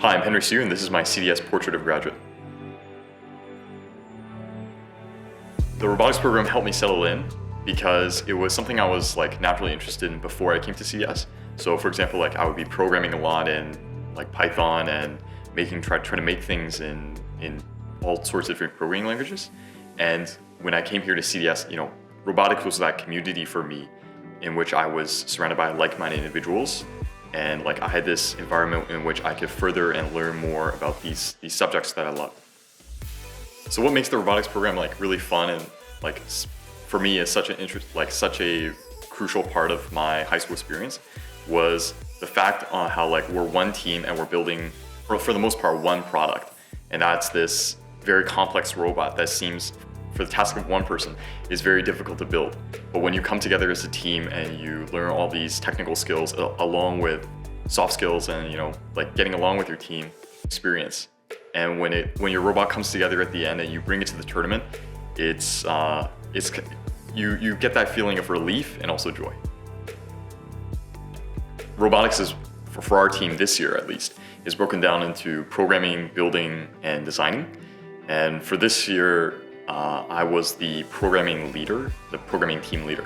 Hi, I'm Henry Sue, and this is my CDS Portrait of Graduate. The robotics program helped me settle in because it was something I was naturally interested in before I came to CDS. So for example, I would be programming a lot in Python and try to make things in all sorts of different programming languages. And when I came here to CDS, robotics was that community for me in which I was surrounded by like-minded individuals. And I had this environment in which I could further and learn more about these subjects that I love. So what makes the robotics program really fun and for me is such a crucial part of my high school experience was the fact on how we're one team and we're building, for the most part, one product. And that's this very complex robot that seems, for the task of one person, is very difficult to build. But when you come together as a team and you learn all these technical skills along with soft skills and getting along with your team experience, and when your robot comes together at the end and you bring it to the tournament, you get that feeling of relief and also joy. Robotics is, for our team this year at least, is broken down into programming, building, and designing. And for this year, I was the programming team leader.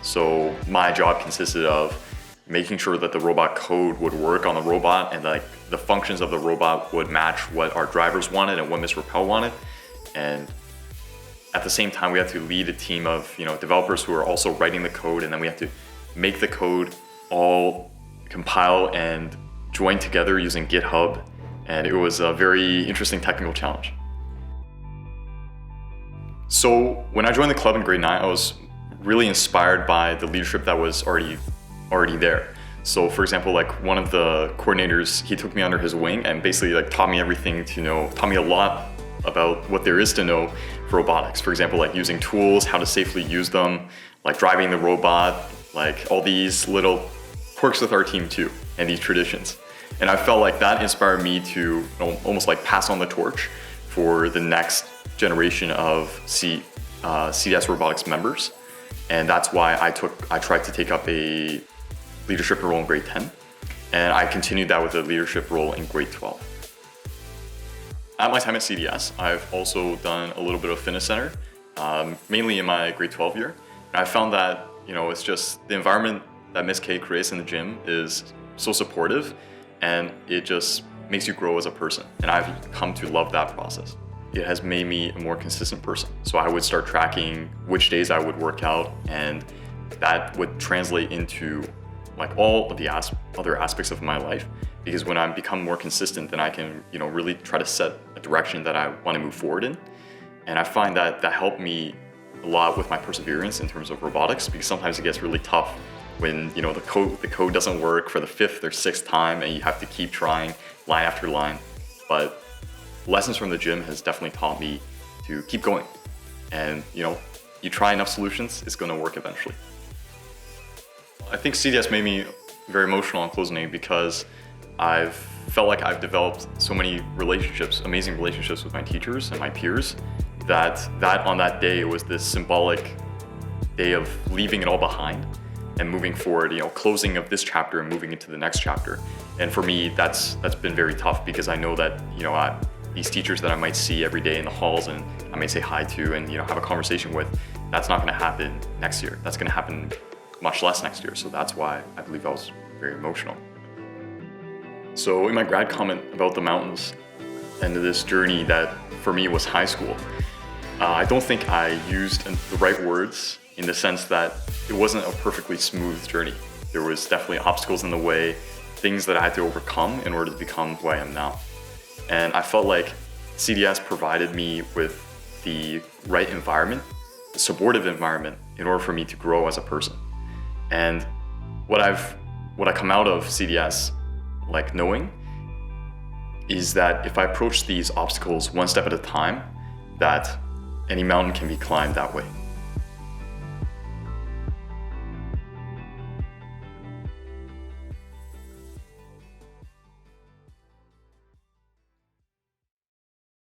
So my job consisted of making sure that the robot code would work on the robot and the functions of the robot would match what our drivers wanted and what Ms. Rappel wanted. And at the same time, we had to lead a team of developers who are also writing the code, and then we have to make the code all compile and join together using GitHub. And it was a very interesting technical challenge. So when I joined the club in grade 9, I was really inspired by the leadership that was already there. So for example, one of the coordinators, he took me under his wing and basically taught me everything taught me a lot about what there is to know for robotics. For example, using tools, how to safely use them, driving the robot, all these little quirks with our team too, and these traditions. And I felt that inspired me to almost pass on the torch for the next generation of CDS Robotics members. And that's why I tried to take up a leadership role in grade 10. And I continued that with a leadership role in grade 12. At my time at CDS, I've also done a little bit of fitness center, mainly in my grade 12 year. And I found that, it's just the environment that Ms. K creates in the gym is so supportive, and it just makes you grow as a person. And I've come to love that process. It has made me a more consistent person. So I would start tracking which days I would work out, and that would translate into all of the other aspects of my life. Because when I become more consistent, then I can really try to set a direction that I want to move forward in. And I find that helped me a lot with my perseverance in terms of robotics, because sometimes it gets really tough when the code doesn't work for the 5th or 6th time and you have to keep trying line after line. But lessons from the gym has definitely taught me to keep going. And you try enough solutions, it's going to work eventually. I think CDS made me very emotional on closing day because I've felt like I've developed so many relationships, amazing relationships with my teachers and my peers, that on that day was this symbolic day of leaving it all behind and moving forward, closing of this chapter and moving into the next chapter. And for me, that's been very tough because I know that, these teachers that I might see every day in the halls and I may say hi to and have a conversation with, that's not going to happen next year. That's going to happen much less next year. So that's why I believe I was very emotional. So in my grad comment about the mountains and this journey that for me was high school, I don't think I used the right words in the sense that it wasn't a perfectly smooth journey. There was definitely obstacles in the way, things that I had to overcome in order to become who I am now. And I felt like CDS provided me with the right environment, the supportive environment, in order for me to grow as a person. And what I come out of CDS knowing is that if I approach these obstacles one step at a time, that any mountain can be climbed that way.